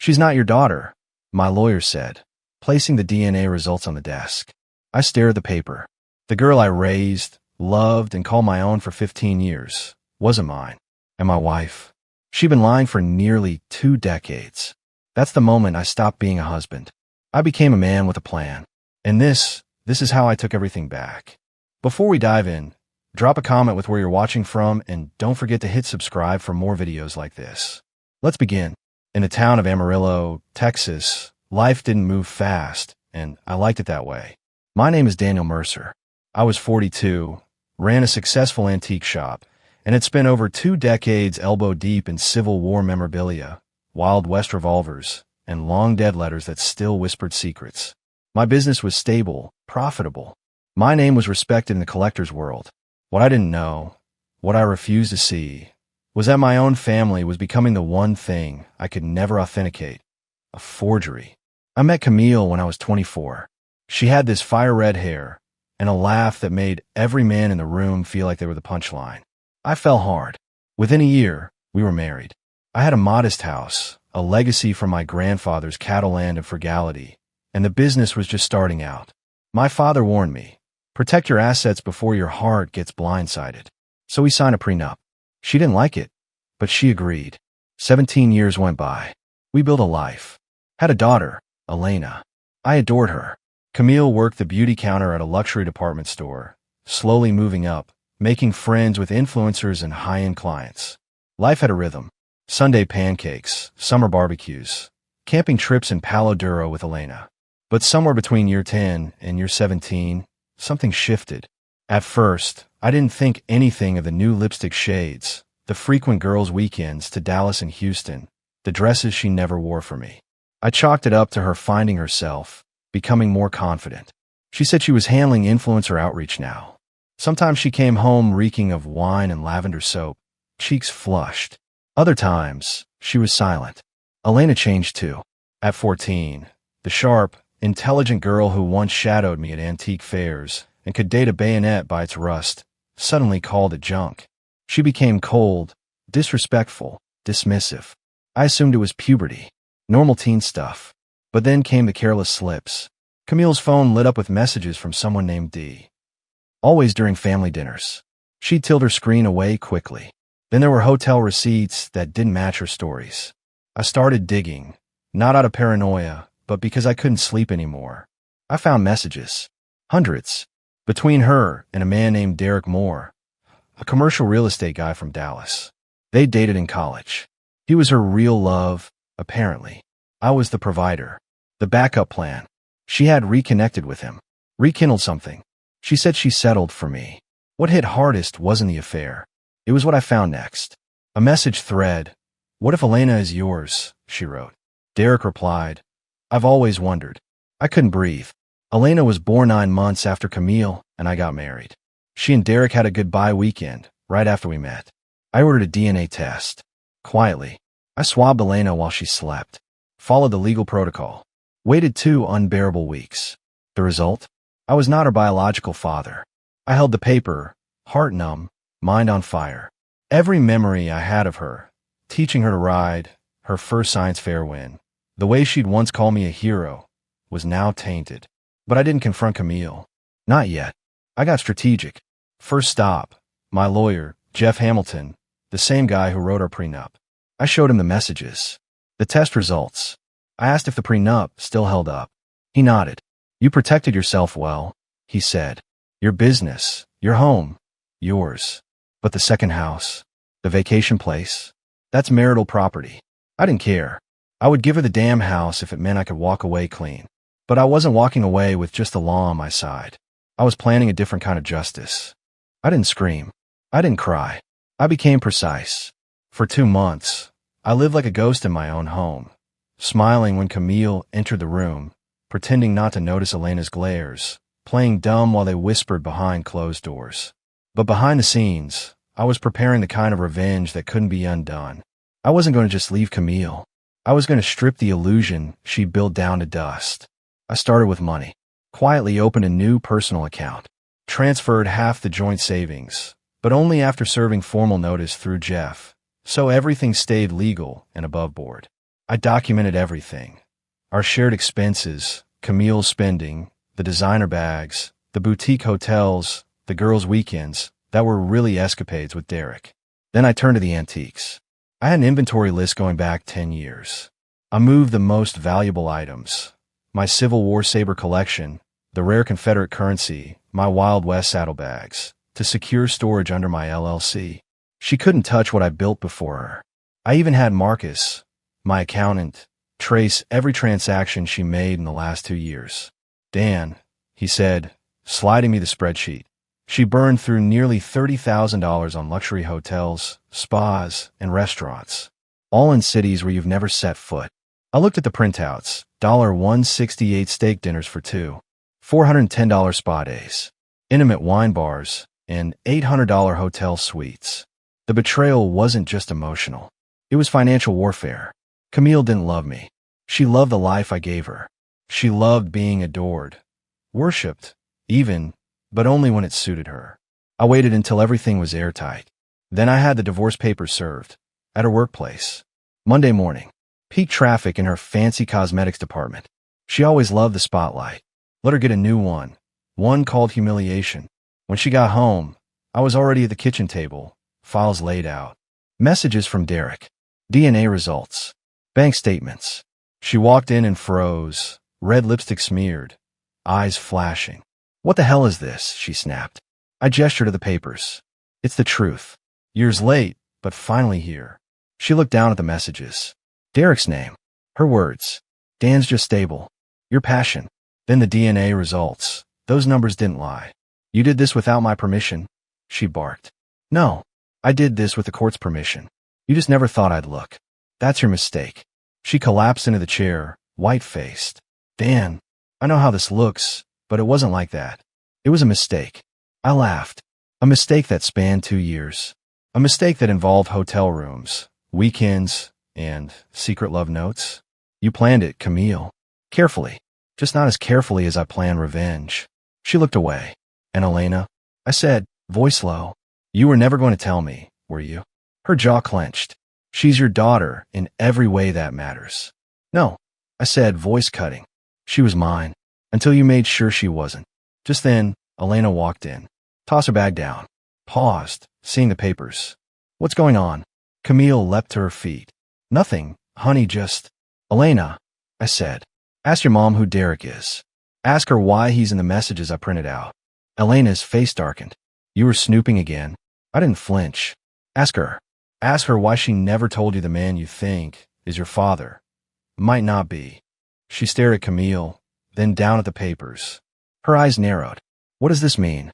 "She's not your daughter," my lawyer said, placing the DNA results on the desk. I stared at the paper. The girl I raised, loved, and called my own for 15 years wasn't mine. And my wife? She'd been lying for nearly 2 decades. That's the moment I stopped being a husband. I became a man with a plan. And this is how I took everything back. Before we dive in, drop a comment with where you're watching from, and don't forget to hit subscribe for more videos like this. Let's begin. In the town of Amarillo, Texas, life didn't move fast, and I liked it that way. My name is Daniel Mercer. I was 42, ran a successful antique shop, and had spent over 2 decades elbow deep in Civil War memorabilia, Wild West revolvers, and long-dead letters that still whispered secrets. My business was stable, profitable. My name was respected in the collector's world. What I didn't know, what I refused to see, was that my own family was becoming the one thing I could never authenticate: a forgery. I met Camille when I was 24. She had this fire-red hair and a laugh that made every man in the room feel like they were the punchline. I fell hard. Within a year, we were married. I had a modest house, a legacy from my grandfather's cattle land and frugality, and the business was just starting out. My father warned me, protect your assets before your heart gets blindsided. So we signed a prenup. She didn't like it, but she agreed. 17 years went by. We built a life. Had a daughter, Elena. I adored her. Camille worked the beauty counter at a luxury department store, slowly moving up, making friends with influencers and high-end clients. Life had a rhythm. Sunday pancakes, summer barbecues, camping trips in Palo Duro with Elena. But somewhere between year 10 and year 17, something shifted. At first, I didn't think anything of the new lipstick shades, the frequent girls' weekends to Dallas and Houston, the dresses she never wore for me. I chalked it up to her finding herself, becoming more confident. She said she was handling influencer outreach now. Sometimes she came home reeking of wine and lavender soap, cheeks flushed. Other times, she was silent. Elena changed too. At 14, the sharp, intelligent girl who once shadowed me at antique fairs and could date a bayonet by its rust suddenly called it junk. She became cold, disrespectful, dismissive. I assumed it was puberty, normal teen stuff. But then came the careless slips. Camille's phone lit up with messages from someone named D. Always during family dinners. She'd tilt her screen away quickly. Then there were hotel receipts that didn't match her stories. I started digging, not out of paranoia, but because I couldn't sleep anymore. I found messages. Hundreds. Between her and a man named Derek Moore, a commercial real estate guy from Dallas. They dated in college. He was her real love, apparently. I was the provider. The backup plan. She had reconnected with him. Rekindled something. She said she settled for me. What hit hardest wasn't the affair. It was what I found next. A message thread. "What if Elena is yours?" she wrote. Derek replied, "I've always wondered." I couldn't breathe. Elena was born 9 months after Camille and I got married. She and Derek had a goodbye weekend right after we met. I ordered a DNA test. Quietly, I swabbed Elena while she slept. Followed the legal protocol. Waited 2 unbearable weeks. The result? I was not her biological father. I held the paper, heart numb, mind on fire. Every memory I had of her, teaching her to ride, her first science fair win, the way she'd once called me a hero, was now tainted. But I didn't confront Camille. Not yet. I got strategic. First stop, my lawyer, Jeff Hamilton, the same guy who wrote our prenup. I showed him the messages. The test results. I asked if the prenup still held up. He nodded. "You protected yourself well," he said. "Your business, your home, yours. But the second house, the vacation place, that's marital property." I didn't care. I would give her the damn house if it meant I could walk away clean. But I wasn't walking away with just the law on my side. I was planning a different kind of justice. I didn't scream. I didn't cry. I became precise. For 2 months, I lived like a ghost in my own home, smiling when Camille entered the room, pretending not to notice Elena's glares, playing dumb while they whispered behind closed doors. But behind the scenes, I was preparing the kind of revenge that couldn't be undone. I wasn't going to just leave Camille. I was going to strip the illusion she built down to dust. I started with money. Quietly opened a new personal account. Transferred half the joint savings, but only after serving formal notice through Jeff, so everything stayed legal and above board. I documented everything. Our shared expenses, Camille's spending, the designer bags, the boutique hotels, the girls' weekends that were really escapades with Derek. Then I turned to the antiques. I had an inventory list going back 10 years. I moved the most valuable items. My Civil War saber collection, the rare Confederate currency, my Wild West saddlebags, to secure storage under my LLC. She couldn't touch what I built before her. I even had Marcus, my accountant, trace every transaction she made in the last 2 years. Dan, he said, sliding me the spreadsheet. She burned through nearly $30,000 on luxury hotels, spas, and restaurants, all in cities where you've never set foot. I looked at the printouts, $168 steak dinners for two, $410 spa days, intimate wine bars, and $800 hotel suites. The betrayal wasn't just emotional. It was financial warfare. Camille didn't love me. She loved the life I gave her. She loved being adored, worshipped, even, but only when it suited her. I waited until everything was airtight. Then I had the divorce papers served, at her workplace. Monday morning. Peak traffic in her fancy cosmetics department. She always loved the spotlight. Let her get a new one. One called humiliation. When she got home, I was already at the kitchen table, files laid out. Messages from Derek. DNA results. Bank statements. She walked in and froze, red lipstick smeared, eyes flashing. What the hell is this? She snapped. I gestured to the papers. It's the truth. Years late, but finally here. She looked down at the messages. Derek's name. Her words. Dan's just stable. Your passion. Then the DNA results. Those numbers didn't lie. You did this without my permission? She barked. No. I did this with the court's permission. You just never thought I'd look. That's your mistake. She collapsed into the chair, white-faced. Dan, I know how this looks, but it wasn't like that. It was a mistake. I laughed. A mistake that spanned 2 years. A mistake that involved hotel rooms, weekends, and secret love notes. You planned it, Camille. Carefully. Just not as carefully as I planned revenge. She looked away. And Elena? I said, voice low. You were never going to tell me, were you? Her jaw clenched. She's your daughter in every way that matters. No, I said, voice cutting. She was mine. Until you made sure she wasn't. Just then, Elena walked in. Tossed her bag down. Paused, seeing the papers. What's going on? Camille leapt to her feet. Nothing, honey, just... Elena, I said. Ask your mom who Derek is. Ask her why he's in the messages I printed out. Elena's face darkened. You were snooping again. I didn't flinch. Ask her. Ask her why she never told you the man you think is your father. Might not be. She stared at Camille, then down at the papers. Her eyes narrowed. What does this mean?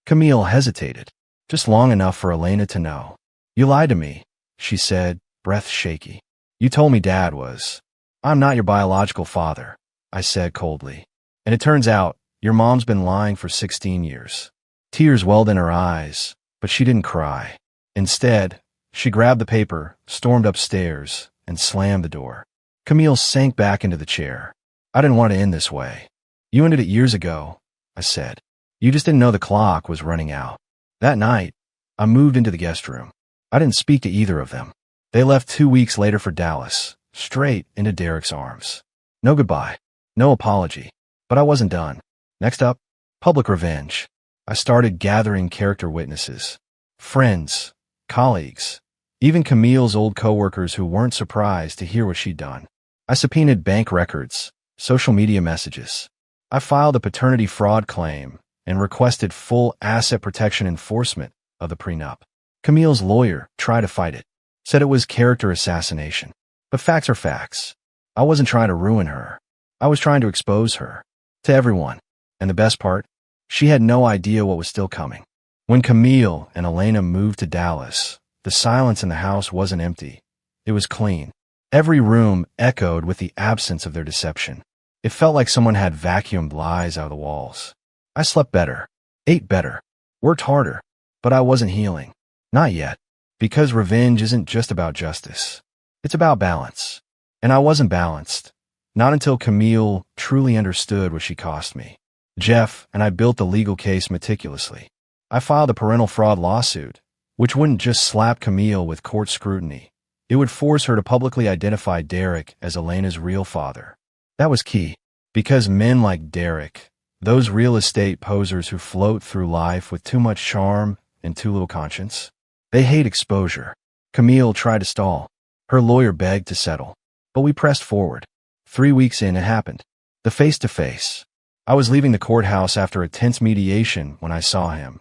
Camille hesitated, just long enough for Elena to know. You lied to me, she said, breath shaky. You told me Dad was. I'm not your biological father, I said coldly. And it turns out, your mom's been lying for 16 years. Tears welled in her eyes, but she didn't cry. Instead, she grabbed the paper, stormed upstairs, and slammed the door. Camille sank back into the chair. I didn't want to end this way. You ended it years ago, I said. You just didn't know the clock was running out. That night, I moved into the guest room. I didn't speak to either of them. They left 2 weeks later for Dallas, straight into Derek's arms. No goodbye, no apology, but I wasn't done. Next up, public revenge. I started gathering character witnesses. Friends, colleagues, even Camille's old coworkers who weren't surprised to hear what she'd done. I subpoenaed bank records, social media messages. I filed a paternity fraud claim and requested full asset protection enforcement of the prenup. Camille's lawyer tried to fight it, said it was character assassination. But facts are facts. I wasn't trying to ruin her. I was trying to expose her. To everyone. And the best part? She had no idea what was still coming. When Camille and Elena moved to Dallas, the silence in the house wasn't empty. It was clean. Every room echoed with the absence of their deception. It felt like someone had vacuumed lies out of the walls. I slept better, ate better, worked harder, but I wasn't healing. Not yet. Because revenge isn't just about justice. It's about balance. And I wasn't balanced. Not until Camille truly understood what she cost me. Jeff and I built the legal case meticulously. I filed a parental fraud lawsuit, which wouldn't just slap Camille with court scrutiny. It would force her to publicly identify Derek as Elena's real father. That was key, because men like Derek, those real estate posers who float through life with too much charm and too little conscience, they hate exposure. Camille tried to stall. Her lawyer begged to settle. But we pressed forward. 3 weeks in, it happened. The face-to-face. I was leaving the courthouse after a tense mediation when I saw him.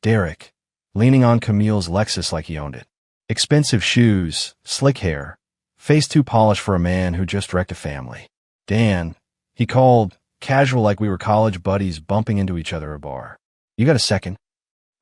Derek, leaning on Camille's Lexus like he owned it. Expensive shoes, slick hair, face too polished for a man who just wrecked a family. Dan, he called, casual like we were college buddies bumping into each other at a bar. You got a second?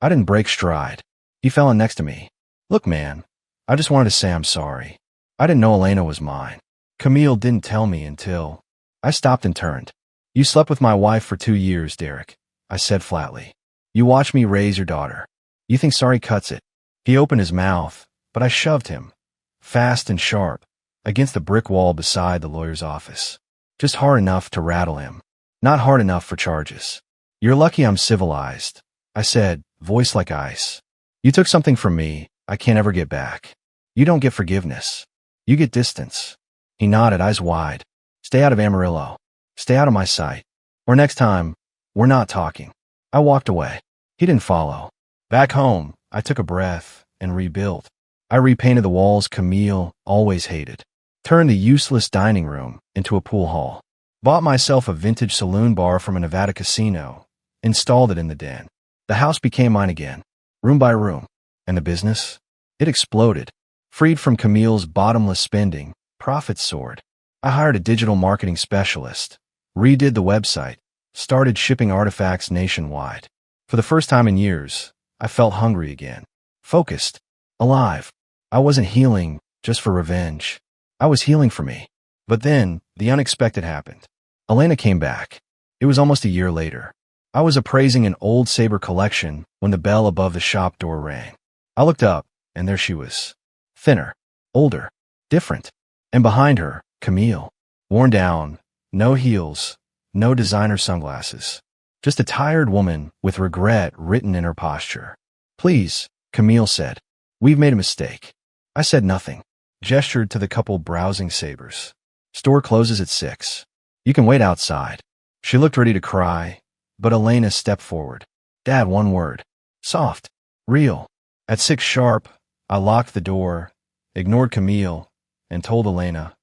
I didn't break stride. He fell in next to me. Look, man, I just wanted to say I'm sorry. I didn't know Elena was mine. Camille didn't tell me until I stopped and turned. You slept with my wife for 2 years, Derek, I said flatly. You watched me raise your daughter. You think sorry cuts it? He opened his mouth, but I shoved him, fast and sharp, against the brick wall beside the lawyer's office. Just hard enough to rattle him, not hard enough for charges. You're lucky I'm civilized, I said, voice like ice. You took something from me I can't ever get back. You don't get forgiveness. You get distance. He nodded, eyes wide. Stay out of Amarillo. Stay out of my sight. Or next time, we're not talking. I walked away. He didn't follow. Back home, I took a breath and rebuilt. I repainted the walls Camille always hated. Turned the useless dining room into a pool hall. Bought myself a vintage saloon bar from a Nevada casino. Installed it in the den. The house became mine again, room by room. And the business? It exploded. Freed from Camille's bottomless spending, profits soared. I hired a digital marketing specialist, redid the website, started shipping artifacts nationwide. For the first time in years, I felt hungry again. Focused. Alive. I wasn't healing just for revenge. I was healing for me. But then, the unexpected happened. Elena came back. It was almost a year later. I was appraising an old Sabre collection when the bell above the shop door rang. I looked up, and there she was. Thinner. Older. Different. And behind her, Camille. Worn down. No heels. No designer sunglasses. Just a tired woman with regret written in her posture. Please, Camille said. We've made a mistake. I said nothing. Gestured to the couple browsing Sabres. Store closes at 6. You can wait outside. She looked ready to cry, but Elena stepped forward. Dad, one word. Soft. Real. At 6 sharp, I locked the door, ignored Camille, and told Elena,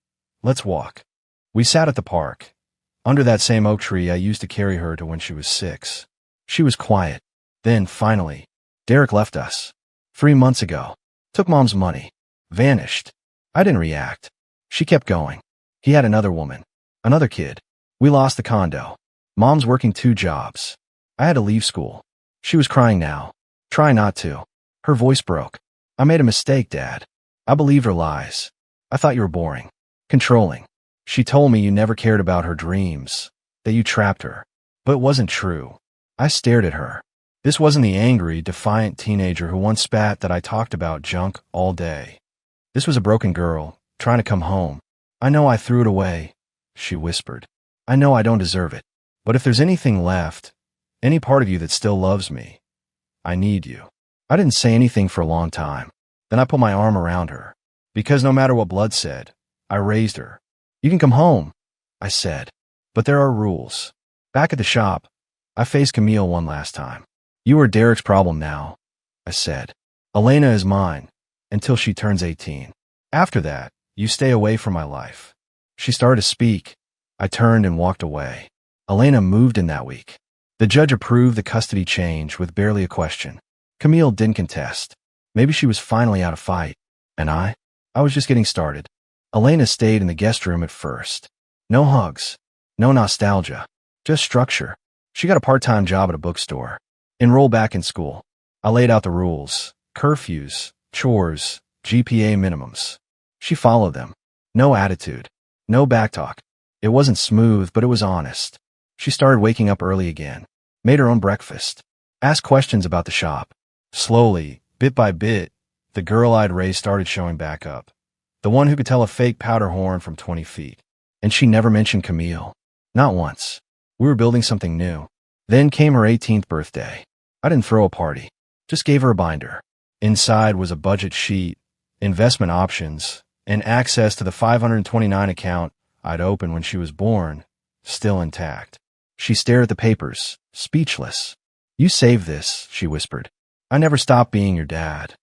let's walk. We sat at the park, under that same oak tree I used to carry her to when she was 6. She was quiet. Then, finally, Derek left us. 3 months ago. Took Mom's money. Vanished. I didn't react. She kept going. He had another woman. Another kid. We lost the condo. Mom's working 2 jobs. I had to leave school. She was crying now. Try not to. Her voice broke. I made a mistake, Dad. I believed her lies. I thought you were boring. Controlling. She told me you never cared about her dreams. That you trapped her. But it wasn't true. I stared at her. This wasn't the angry, defiant teenager who once spat that I talked about junk all day. This was a broken girl, trying to come home. I know I threw it away, she whispered. I know I don't deserve it. But if there's anything left, any part of you that still loves me, I need you. I didn't say anything for a long time. Then I put my arm around her. Because no matter what Blood said, I raised her. You can come home, I said. But there are rules. Back at the shop, I faced Camille one last time. You are Derek's problem now, I said. Elena is mine, until she turns 18. After that, you stay away from my life. She started to speak. I turned and walked away. Elena moved in that week. The judge approved the custody change with barely a question. Camille didn't contest. Maybe she was finally out of fight. And I was just getting started. Elena stayed in the guest room at first. No hugs. No nostalgia. Just structure. She got a part-time job at a bookstore. Enroll back in school. I laid out the rules. Curfews. Chores. GPA minimums. She followed them. No attitude. No backtalk. It wasn't smooth, but it was honest. She started waking up early again. Made her own breakfast. Asked questions about the shop. Slowly, bit by bit, the girl I'd raised started showing back up. The one who could tell a fake powder horn from 20 feet. And she never mentioned Camille. Not once. We were building something new. Then came her 18th birthday. I didn't throw a party. Just gave her a binder. Inside was a budget sheet, investment options, and access to the 529 account I'd opened when she was born, still intact. She stared at the papers, speechless. "You saved this," she whispered. "I never stopped being your dad,"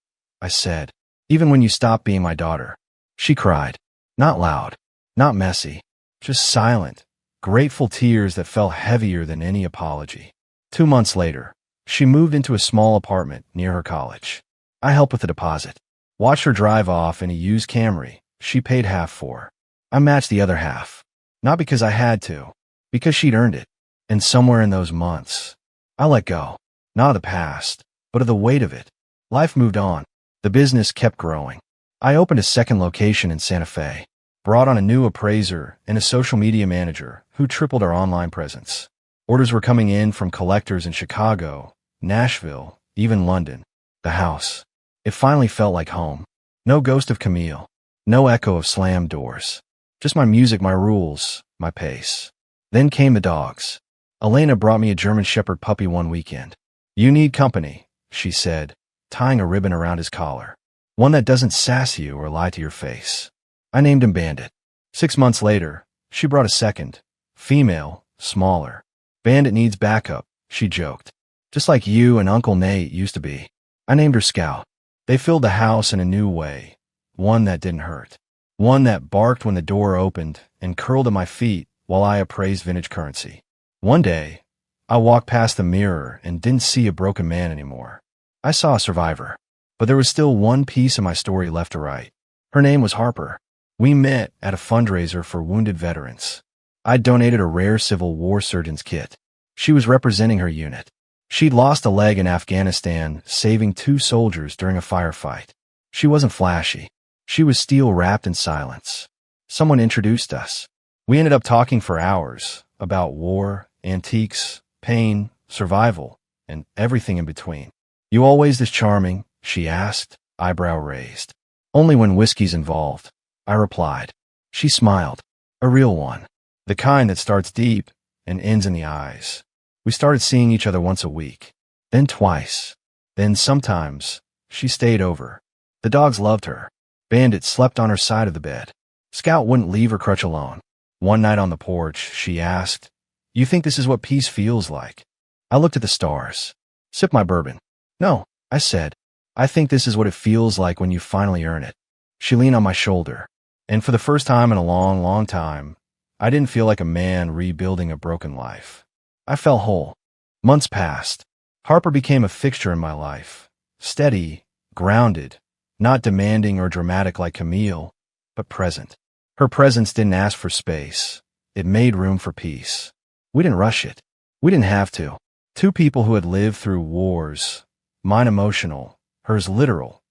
I said, "even when you stopped being my daughter." She cried. Not loud, not messy, just silent, grateful tears that fell heavier than any apology. 2 months later, she moved into a small apartment near her college. I helped with the deposit. Watched her drive off in a used Camry she paid half for. I matched the other half. Not because I had to, because she'd earned it. And somewhere in those months, I let go. Not of the past, but of the weight of it. Life moved on. The business kept growing. I opened a second location in Santa Fe, brought on a new appraiser and a social media manager who tripled our online presence. Orders were coming in from collectors in Chicago, Nashville, even London. The house. It finally felt like home. No ghost of Camille. No echo of slammed doors. Just my music, my rules, my pace. Then came the dogs. Elena brought me a German Shepherd puppy one weekend. "You need company," she said, tying a ribbon around his collar. "One that doesn't sass you or lie to your face." I named him Bandit. 6 months later, she brought a second, female, smaller. "Bandit needs backup," she joked. "Just like you and Uncle Nate used to be." I named her Scout. They filled the house in a new way, one that didn't hurt. One that barked when the door opened and curled at my feet while I appraised vintage currency. One day, I walked past the mirror and didn't see a broken man anymore. I saw a survivor. But there was still one piece of my story left to write. Her name was Harper. We met at a fundraiser for wounded veterans. I'd donated a rare Civil War surgeon's kit. She was representing her unit. She'd lost a leg in Afghanistan, saving 2 soldiers during a firefight. She wasn't flashy. She was steel-wrapped in silence. Someone introduced us. We ended up talking for hours about war, antiques, pain, survival, and everything in between. "You always this charming?" she asked, eyebrow raised. "Only when whiskey's involved," I replied. She smiled. A real one. The kind that starts deep and ends in the eyes. We started seeing each other once a week. Then twice. Then sometimes, she stayed over. The dogs loved her. Bandit slept on her side of the bed. Scout wouldn't leave her crutch alone. One night on the porch, she asked, "You think this is what peace feels like?" I looked at the stars. Sipped my bourbon. "No," I said. "I think this is what it feels like when you finally earn it." She leaned on my shoulder. And for the first time in a long, long time, I didn't feel like a man rebuilding a broken life. I felt whole. Months passed. Harper became a fixture in my life. Steady, grounded, not demanding or dramatic like Camille, but present. Her presence didn't ask for space. It made room for peace. We didn't rush it. We didn't have to. 2 people who had lived through wars, mine emotional, hers literal,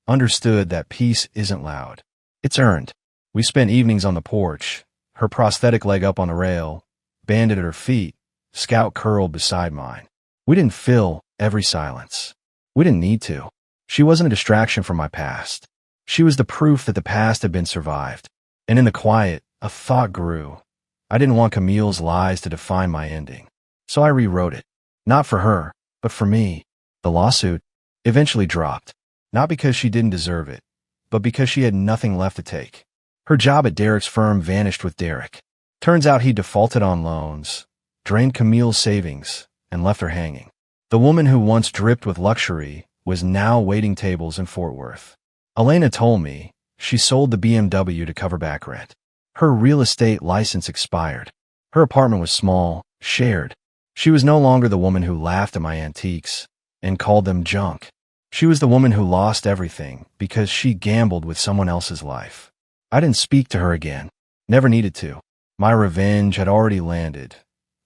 understood that peace isn't loud. It's earned. We spent evenings on the porch, her prosthetic leg up on the rail, Bandit at her feet, Scout curled beside mine. We didn't fill every silence. We didn't need to. She wasn't a distraction from my past. She was the proof that the past had been survived. And in the quiet, a thought grew. I didn't want Camille's lies to define my ending. So I rewrote it. Not for her, but for me. The lawsuit eventually dropped. Not because she didn't deserve it, but because she had nothing left to take. Her job at Derek's firm vanished with Derek. Turns out he defaulted on loans, drained Camille's savings, and left her hanging. The woman who once dripped with luxury was now waiting tables in Fort Worth. Elena told me she sold the BMW to cover back rent. Her real estate license expired. Her apartment was small, shared. She was no longer the woman who laughed at my antiques and called them junk. She was the woman who lost everything because she gambled with someone else's life. I didn't speak to her again. Never needed to. My revenge had already landed.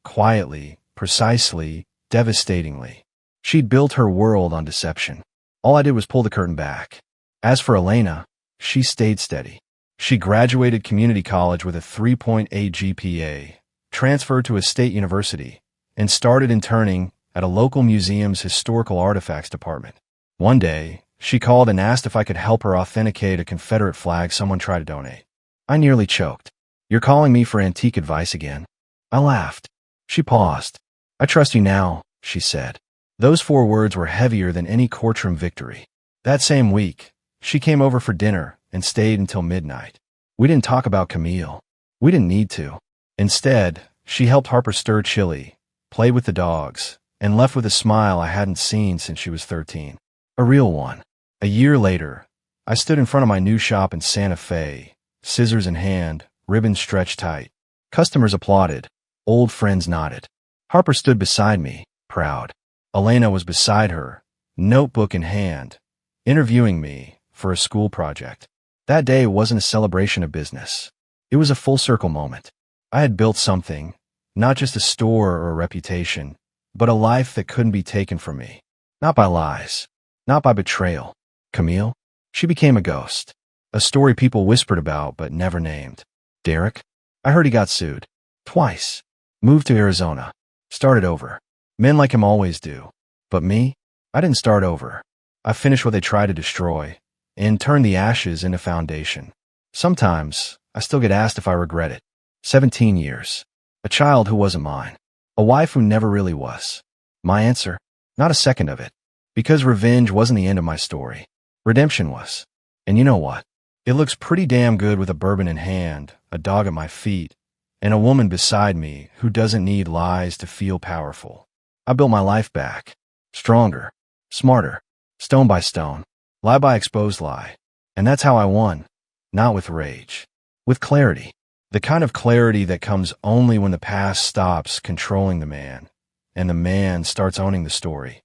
Quietly, precisely, devastatingly. She'd built her world on deception. All I did was pull the curtain back. As for Elena, she stayed steady. She graduated community college with a 3.8 GPA, transferred to a state university, and started interning at a local museum's historical artifacts department. One day, she called and asked if I could help her authenticate a Confederate flag someone tried to donate. I nearly choked. "You're calling me for antique advice again?" I laughed. She paused. "I trust you now," she said. Those 4 words were heavier than any courtroom victory. That same week, She came over for dinner and stayed until midnight. We didn't talk about Camille. We didn't need to. Instead, she helped Harper stir chili, played with the dogs, and left with a smile I hadn't seen since she was 13. A real one. A year later, I stood in front of my new shop in Santa Fe, scissors in hand, ribbons stretched tight. Customers applauded. Old friends nodded. Harper stood beside me, proud. Elena was beside her, notebook in hand, interviewing me for a school project. That day wasn't a celebration of business. It was a full-circle moment. I had built something, not just a store or a reputation, but a life that couldn't be taken from me. Not by lies, not by betrayal. Camille? She became a ghost. A story people whispered about but never named. Derek? I heard he got sued. Twice. Moved to Arizona. Started over. Men like him always do. But me? I didn't start over. I finished what they tried to destroy, and turned the ashes into foundation. Sometimes, I still get asked if I regret it. 17 years. A child who wasn't mine. A wife who never really was. My answer? Not a second of it. Because revenge wasn't the end of my story. Redemption was. And you know what? It looks pretty damn good with a bourbon in hand, a dog at my feet, and a woman beside me who doesn't need lies to feel powerful. I built my life back. Stronger. Smarter. Stone by stone. Lie by exposed lie. And that's how I won. Not with rage. With clarity. The kind of clarity that comes only when the past stops controlling the man, and the man starts owning the story.